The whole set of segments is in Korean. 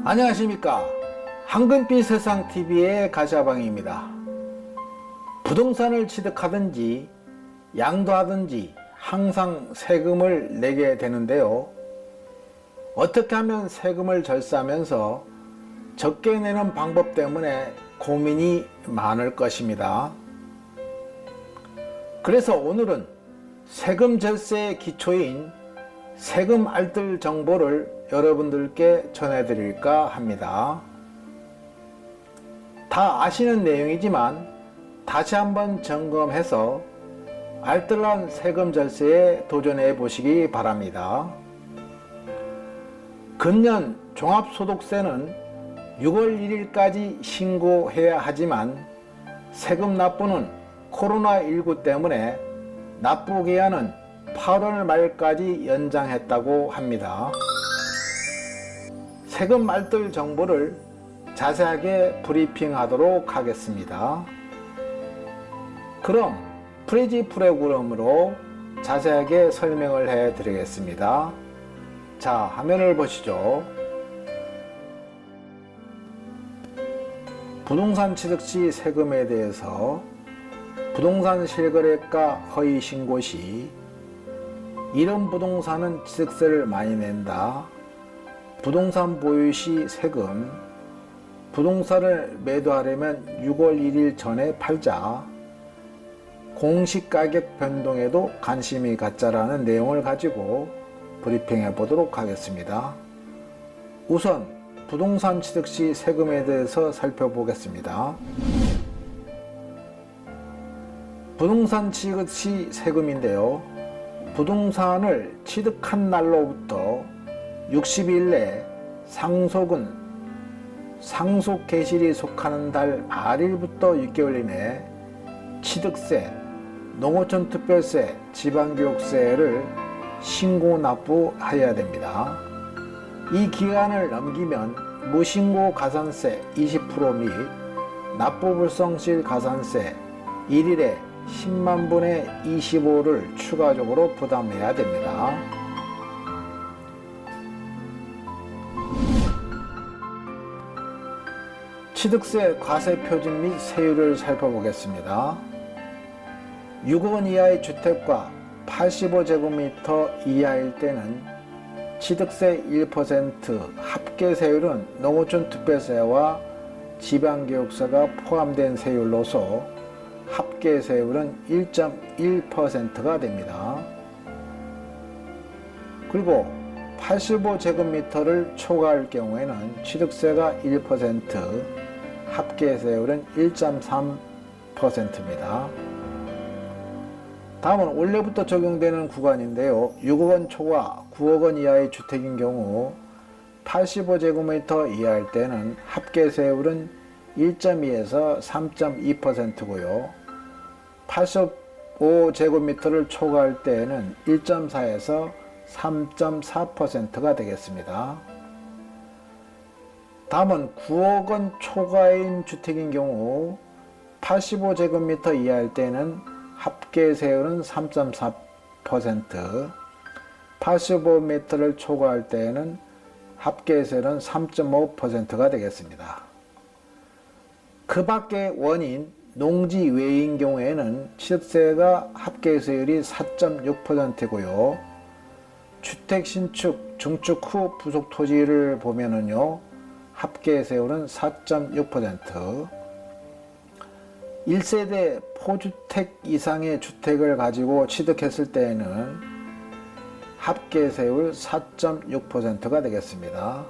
안녕하십니까. 황금빛 세상TV의 가샤방입니다. 부동산을 취득하든지 양도하든지 항상 세금을 내게 되는데요. 어떻게 하면 세금을 절세하면서 적게 내는 방법 때문에 고민이 많을 것입니다. 그래서 오늘은 세금 절세의 기초인 세금 알뜰 정보를 여러분들께 전해드릴까 합니다. 다 아시는 내용이지만 다시 한번 점검해서 알뜰한 세금 절세에 도전해 보시기 바랍니다. 금년 종합소득세는 6월 1일까지 신고해야 하지만 세금 납부는 코로나19 때문에 납부 기한은 8월 말까지 연장했다고 합니다. 세금 알뜰 정보를 자세하게 브리핑하도록 하겠습니다. 그럼 프리지 프로그램으로 자세하게 설명을 해 드리겠습니다. 자, 화면을 보시죠. 부동산 취득 시 세금에 대해서 부동산 실거래가 허위 신고 시 이런 부동산은 취득세를 많이 낸다. 부동산 보유 시 세금, 부동산을 매도하려면 6월 1일 전에 팔자, 공시가격 변동에도 관심이 갖자라는 내용을 가지고 브리핑해 보도록 하겠습니다. 우선 부동산 취득 시 세금에 대해서 살펴보겠습니다. 부동산 취득 시 세금인데요. 부동산을 취득한 날로부터 60일 내 상속은 상속 개시일이 속하는 달 말일부터 6개월 이내 취득세, 농어촌 특별세, 지방교육세를 신고 납부해야 됩니다. 이 기간을 넘기면 무신고 가산세 20% 및 납부불성실 가산세 1일에 10만 분의 25를 추가적으로 부담해야 됩니다. 취득세 과세 표준 및 세율을 살펴보겠습니다. 6억 원 이하의 주택과 85제곱미터 이하일 때는 취득세 1% 합계 세율은 농어촌 특별세와 지방교육세가 포함된 세율로서 합계 세율은 1.1%가 됩니다. 그리고 85제곱미터를 초과할 경우에는 취득세가 1%, 합계 세율은 1.3%입니다. 다음은 올해부터 적용되는 구간인데요. 6억 원 초과 9억 원 이하의 주택인 경우 85제곱미터 이하일 때는 합계 세율은 1.2에서 3.2%고요. 85제곱미터를 초과할 때에는 1.4에서 3.4%가 되겠습니다. 다음은 9억 원 초과인 주택인 경우 85제곱미터 이하일 때는 합계 세율은 3.4%, 85m를 초과할 때에는 합계 세율은 3.5%가 되겠습니다. 그 밖의 원인, 농지 외인 경우에는 취득세가 합계 세율이 4.6%고요. 주택 신축, 증축 후 부속 토지를 보면은요, 합계 세율은 4.6%. 1세대 포주택 이상의 주택을 가지고 취득했을 때에는 합계 세율 4.6%가 되겠습니다.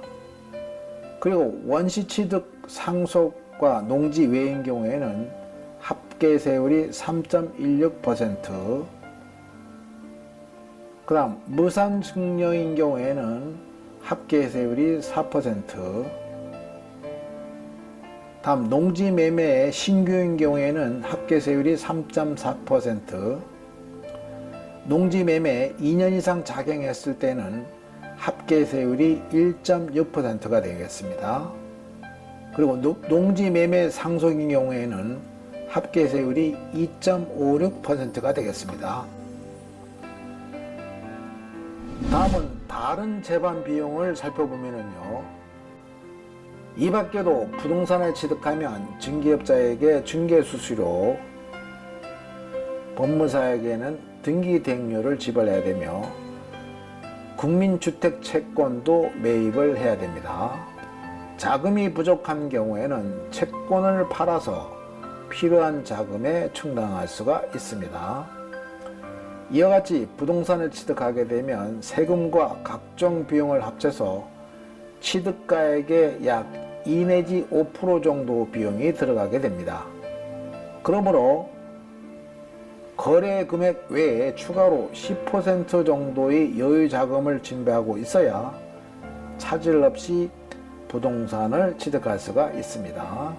그리고 원시 취득 상속과 농지 외인 경우에는 합계 세율이 3.16%, 그 다음 무산 증여인 경우에는 합계 세율이 4%, 다음 농지 매매의 신규인 경우에는 합계 세율이 3.4%, 농지 매매 2년 이상 작용했을 때는 합계 세율이 1.6%가 되겠습니다. 그리고 농지 매매 상속인 경우에는 합계 세율이 2.56%가 되겠습니다. 다음은 다른 재반 비용을 살펴보면요. 이 밖에도 부동산을 취득하면 증기업자에게 중개수수료, 법무사에게는 등기대행료를 지불해야 되며 국민주택채권도 매입을 해야 됩니다. 자금이 부족한 경우에는 채권을 팔아서 필요한 자금에 충당할 수가 있습니다. 이와 같이 부동산을 취득하게 되면 세금과 각종 비용을 합쳐서 취득가액의 약 2 내지 5% 정도 비용이 들어가게 됩니다. 그러므로 거래 금액 외에 추가로 10% 정도의 여유 자금을 준비하고 있어야 차질 없이 부동산을 취득할 수가 있습니다.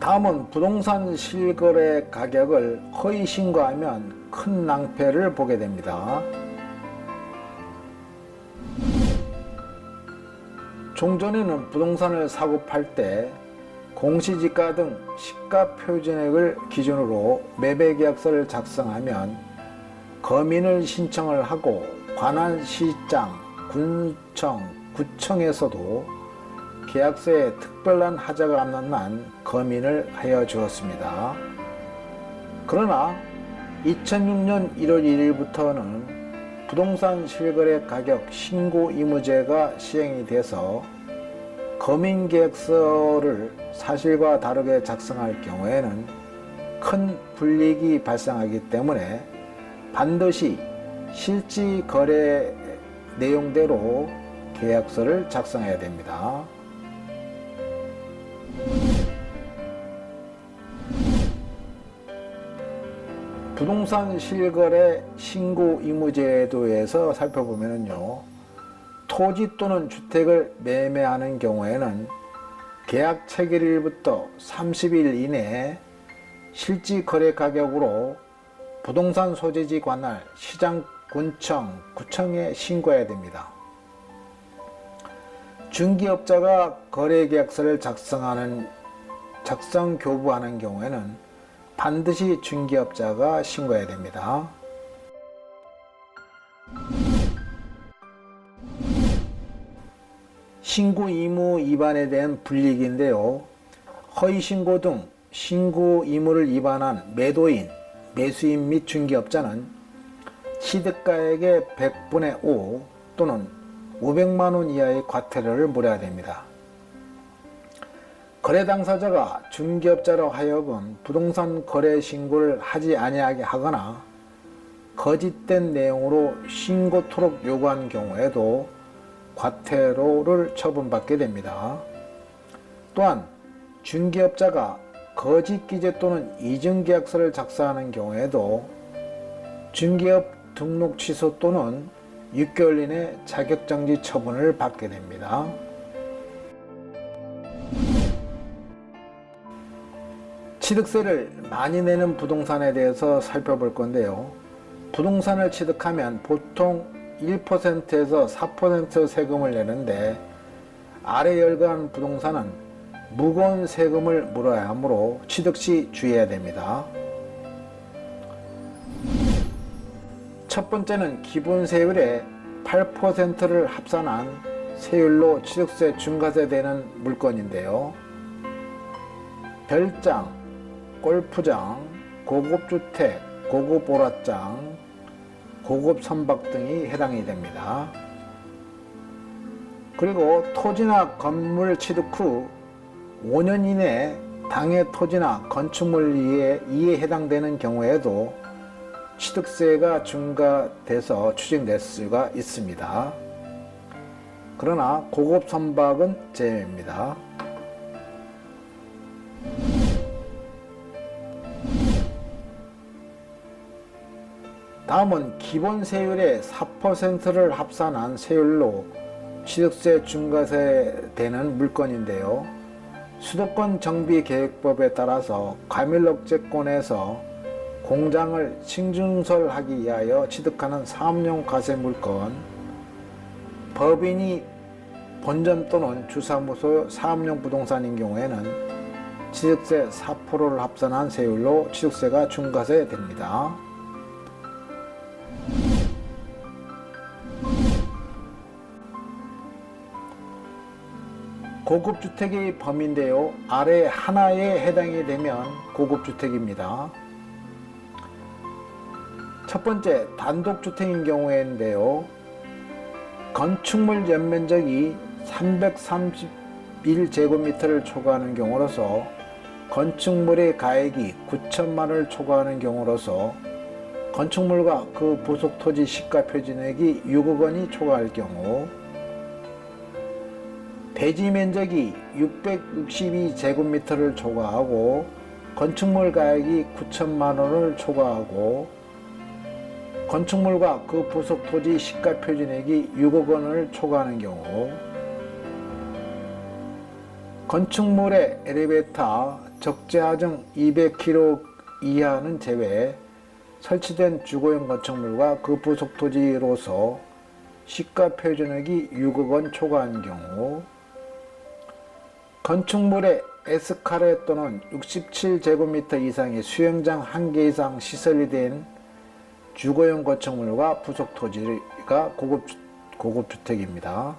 다음은 부동산 실거래 가격을 허위 신고하면 큰 낭패를 보게 됩니다. 종전에는 부동산을 사고 팔 때 공시지가 등 시가 표준액을 기준으로 매매계약서를 작성하면 검인을 신청을 하고 관할 시장, 군청, 구청에서도 계약서에 특별한 하자가 없는 한 검인을 하여 주었습니다. 그러나 2006년 1월 1일부터는 부동산 실거래 가격 신고 의무제가 시행이 돼서 검인계약서를 사실과 다르게 작성할 경우에는 큰 불이익이 발생하기 때문에 반드시 실지 거래 내용대로 계약서를 작성해야 됩니다. 부동산 실거래 신고 의무제도에서 살펴보면요, 토지 또는 주택을 매매하는 경우에는 계약 체결일부터 30일 이내에 실지 거래 가격으로 부동산 소재지 관할 시장, 군청, 구청에 신고해야 됩니다. 중개업자가 거래계약서를 작성 교부하는 경우에는 반드시 중개업자가 신고해야 됩니다. 신고 의무 위반에 대한 불이익인데요. 허위 신고 등 신고 의무를 위반한 매도인, 매수인 및 중개업자는 취득가액의 100분의 5 또는 500만 원 이하의 과태료를 물어야 됩니다. 거래 당사자가 중개업자로 하여금 부동산 거래 신고를 하지 아니하게 하거나 거짓된 내용으로 신고토록 요구한 경우에도 과태료를 처분받게 됩니다. 또한 중개업자가 거짓 기재 또는 이중계약서를 작성하는 경우에도 중개업 등록 취소 또는 6개월 이내 자격정지 처분을 받게 됩니다. 취득세를 많이 내는 부동산에 대해서 살펴볼 건데요. 부동산을 취득하면 보통 1%에서 4% 세금을 내는데 아래 열거한 부동산은 무거운 세금을 물어야 하므로 취득 시 주의해야 됩니다. 첫 번째는 기본세율의 8%를 합산한 세율로 취득세 중과세되는 물건인데요. 별장, 골프장, 고급주택, 고급 오락장, 고급 선박 등이 해당이 됩니다. 그리고 토지나 건물 취득 후 5년 이내 당해 토지나 건축물 이에 해당되는 경우에도 취득세가 중과돼서 추징될 수가 있습니다. 그러나 고급 선박은 제외입니다. 다음은 기본 세율의 4%를 합산한 세율로 취득세 중과세되는 물건인데요. 수도권 정비계획법에 따라서 과밀업체권에서 공장을 신증설하기 위하여 취득하는 사업용 과세물건, 법인이 본점 또는 주사무소 사업용 부동산인 경우에는 취득세 4%를 합산한 세율로 취득세가 중과세됩니다. 고급주택의 범위인데요. 아래 하나에 해당이 되면 고급주택입니다. 첫 번째, 단독주택인 경우인데요. 건축물 연면적이 331제곱미터를 초과하는 경우로서 건축물의 가액이 9천만 원을 초과하는 경우로서 건축물과 그 부속 토지 시가 표준액이 6억 원이 초과할 경우, 대지 면적이 662제곱미터를 초과하고 건축물 가액이 9천만 원을 초과하고 건축물과 그 부속 토지 시가 표준액이 6억 원을 초과하는 경우, 건축물의 엘리베이터 적재하중 200km 이하는 제외 설치된 주거용 건축물과 그 부속 토지로서 시가 표준액이 6억 원 초과한 경우, 건축물의 에스카레 또는 67제곱미터 이상의 수영장 1개 이상 시설이 된 주거용 건축물과 부속 토지가 고급주택입니다.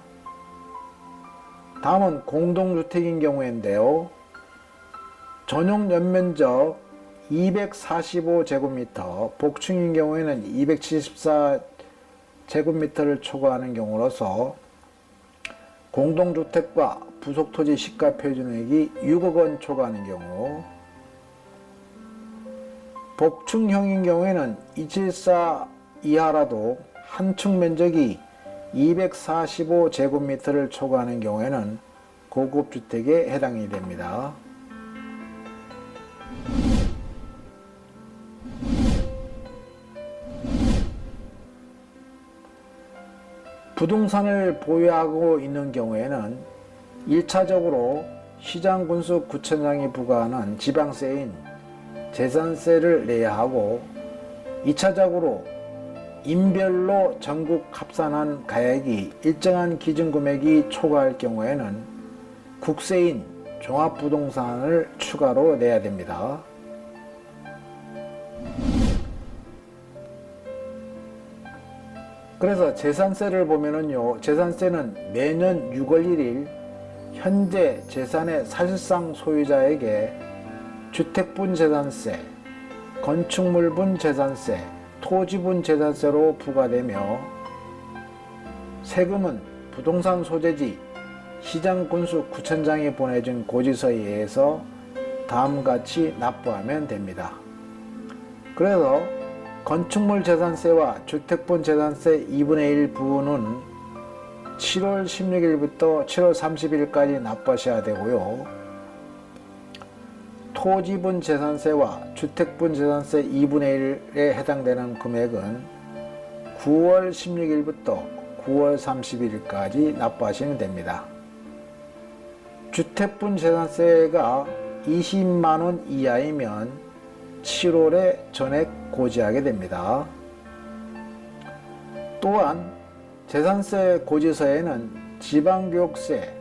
다음은 공동주택인 경우인데요. 전용 연면적 245제곱미터, 복층인 경우에는 274제곱미터를 초과하는 경우로서 공동주택과 부속토지 시가 표준액이 6억 원 초과하는 경우, 복층형인 경우에는 274 이하라도 한 층 면적이 245제곱미터를 초과하는 경우에는 고급주택에 해당이 됩니다. 부동산을 보유하고 있는 경우에는 1차적으로 시장군수구청장이 부과하는 지방세인 재산세를 내야 하고, 2차적으로 인별로 전국 합산한 가액이 일정한 기준금액이 초과할 경우에는 국세인 종합부동산을 추가로 내야 됩니다. 그래서 재산세를 보면은요, 재산세는 매년 6월 1일 현재 재산의 사실상 소유자에게 주택분 재산세, 건축물분 재산세, 토지분 재산세로 부과되며, 세금은 부동산 소재지 시장군수구청장이 보내준 고지서에 의해서 다음같이 납부하면 됩니다. 그래서 건축물 재산세와 주택분 재산세 2분의 1 부분은 7월 16일부터 7월 30일까지 납부하셔야 되고요. 토지분 재산세와 주택분 재산세 2분의 1에 해당되는 금액은 9월 16일부터 9월 30일까지 납부하시면 됩니다. 주택분 재산세가 20만원 이하이면 7월에 전액 고지하게 됩니다. 또한 재산세 고지서에는 지방교육세,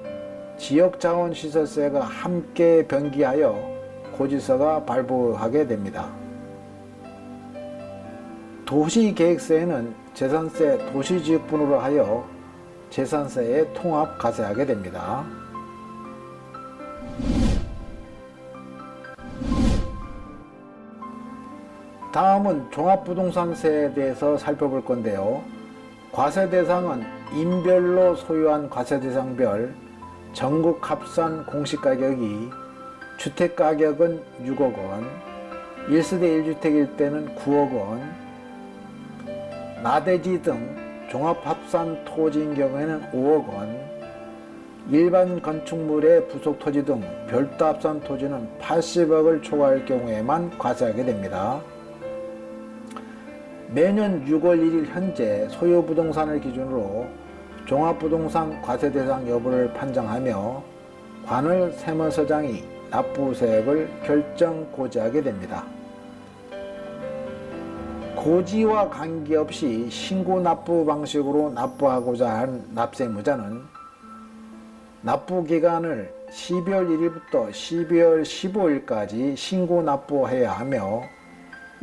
지역자원시설세가 함께 병기하여 고지서가 발부하게 됩니다. 도시계획세에는 재산세 도시지역분으로 하여 재산세에 통합 과세하게 됩니다. 다음은 종합부동산세에 대해서 살펴볼 건데요. 과세 대상은 인별로 소유한 과세 대상별 전국 합산 공시가격이 주택가격은 6억 원, 1세대 1주택일 때는 9억 원, 나대지 등 종합합산 토지인 경우에는 5억 원, 일반 건축물의 부속토지 등 별도 합산 토지는 80억을 초과할 경우에만 과세하게 됩니다. 매년 6월 1일 현재 소유부동산을 기준으로 종합부동산 과세 대상 여부를 판정하며 관할 세무서장이 납부세액을 결정 고지하게 됩니다. 고지와 관계없이 신고 납부 방식으로 납부하고자 한 납세무자는 납부기간을 12월 1일부터 12월 15일까지 신고 납부해야 하며,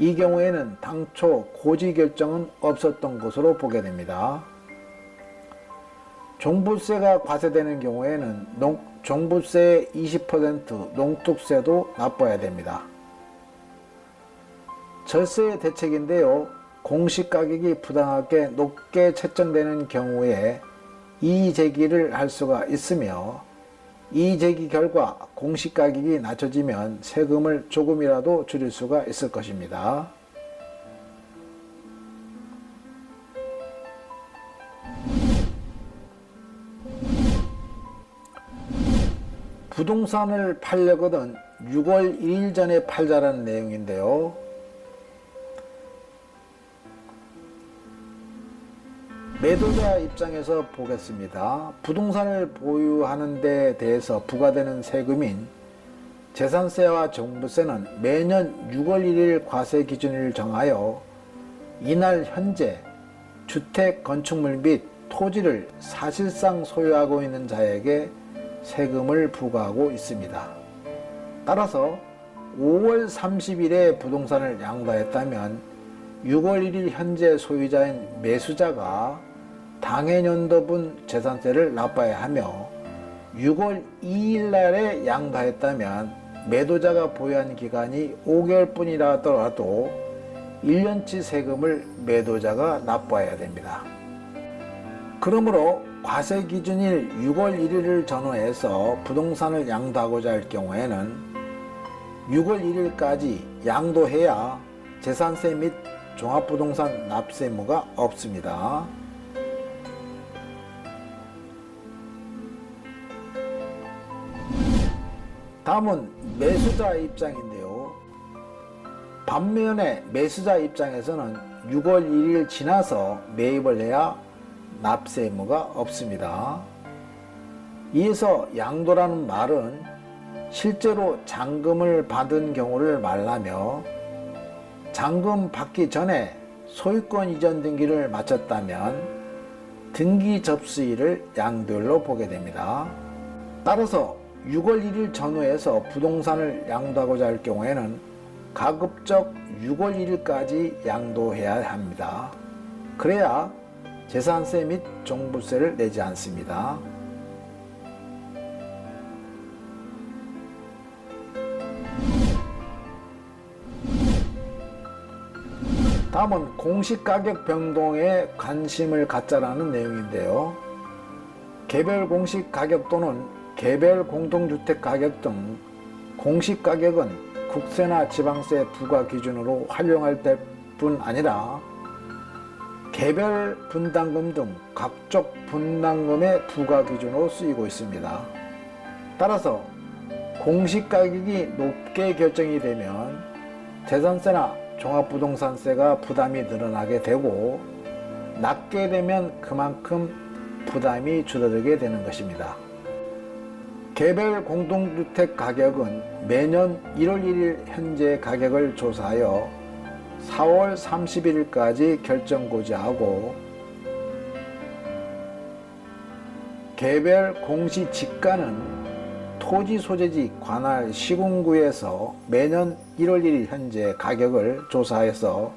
이 경우에는 당초 고지 결정은 없었던 것으로 보게 됩니다. 종부세가 과세되는 경우에는 종부세 20% 농특세도 납부해야 됩니다. 절세 대책인데요. 공시가격이 부당하게 높게 책정되는 경우에 이의제기를 할 수가 있으며 이의제기 결과 공시가격이 낮춰지면 세금을 조금이라도 줄일 수가 있을 것입니다. 부동산을 팔려거든 6월 1일 전에 팔자라는 내용인데요. 매도자 입장에서 보겠습니다. 부동산을 보유하는 데 대해서 부과되는 세금인 재산세와 종부세는 매년 6월 1일 과세 기준을 정하여 이날 현재 주택, 건축물 및 토지를 사실상 소유하고 있는 자에게 세금을 부과하고 있습니다. 따라서 5월 30일에 부동산을 양도했다면 6월 1일 현재 소유자인 매수자가 당해년도분 재산세를 납부해야 하며 6월 2일 날에 양도했다면 매도자가 보유한 기간이 5개월 뿐이라 하더라도 1년치 세금을 매도자가 납부해야 됩니다. 그러므로 과세 기준일 6월 1일을 전후해서 부동산을 양도하고자 할 경우에는 6월 1일까지 양도해야 재산세 및 종합부동산 납세 의무가 없습니다. 다음은 매수자 입장인데요. 반면에 매수자 입장에서는 6월 1일 지나서 매입을 해야 납세 의무가 없습니다. 이에서 양도라는 말은 실제로 잔금을 받은 경우를 말하며 잔금 받기 전에 소유권 이전 등기를 마쳤다면 등기 접수일을 양도일로 보게 됩니다. 따라서 6월 1일 전후에서 부동산을 양도하고자 할 경우에는 가급적 6월 1일까지 양도해야 합니다. 그래야 재산세 및 종부세를 내지 않습니다. 다음은 공시가격 변동에 관심을 갖자라는 내용인데요. 개별 공시가격 또는 개별 공동주택 가격 등 공시가격은 국세나 지방세 부과 기준으로 활용할 뿐 아니라 개별 분담금 등 각종 분담금의 부과 기준으로 쓰이고 있습니다. 따라서 공시가격이 높게 결정이 되면 재산세나 종합부동산세가 부담이 늘어나게 되고 낮게 되면 그만큼 부담이 줄어들게 되는 것입니다. 개별 공동주택 가격은 매년 1월 1일 현재 가격을 조사하여 4월 31일까지 결정고지하고 개별 공시지가는 토지 소재지 관할 시군구에서 매년 1월 1일 현재 가격을 조사해서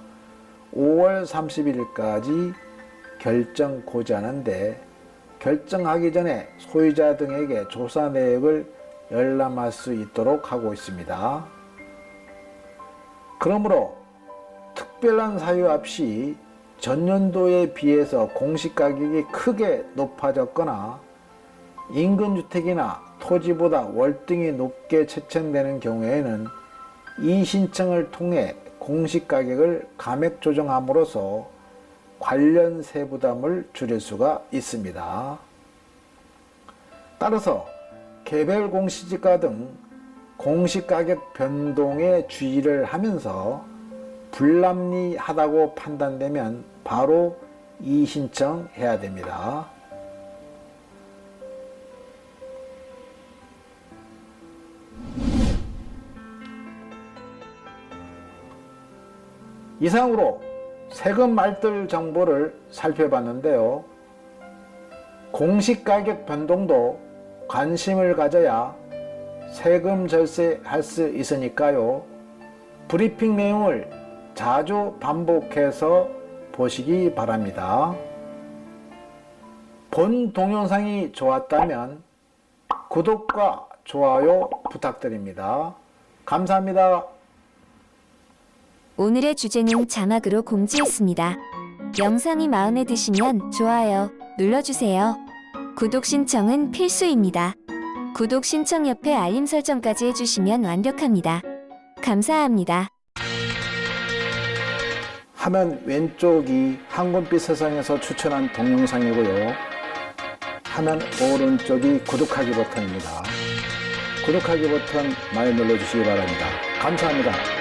5월 31일까지 결정고지하는데 결정하기 전에 소유자 등에게 조사 내역을 열람할 수 있도록 하고 있습니다. 그러므로 특별한 사유 없이 전년도에 비해서 공시가격이 크게 높아졌거나 인근주택이나 토지보다 월등히 높게 책정되는 경우에는 이 신청을 통해 공시가격을 감액 조정함으로써 관련 세부담을 줄일 수가 있습니다. 따라서 개별 공시지가 등 공시가격 변동에 주의를 하면서 불합리하다고 판단되면 바로 이의신청해야 됩니다. 이상으로 세금 말들 정보를 살펴봤는데요. 공시가격 변동도 관심을 가져야 세금 절세할 수 있으니까요. 브리핑 내용을 자주 반복해서 보시기 바랍니다. 본 동영상이 좋았다면 구독과 좋아요 부탁드립니다. 감사합니다. 오늘의 주제는 자막으로 공지했습니다. 영상이 마음에 드시면 좋아요 눌러주세요. 구독 신청은 필수입니다. 구독 신청 옆에 알림 설정까지 해주시면 완벽합니다. 감사합니다. 화면 왼쪽이 황금빛 세상에서 추천한 동영상이고요. 화면 오른쪽이 구독하기 버튼입니다. 구독하기 버튼 많이 눌러주시기 바랍니다. 감사합니다.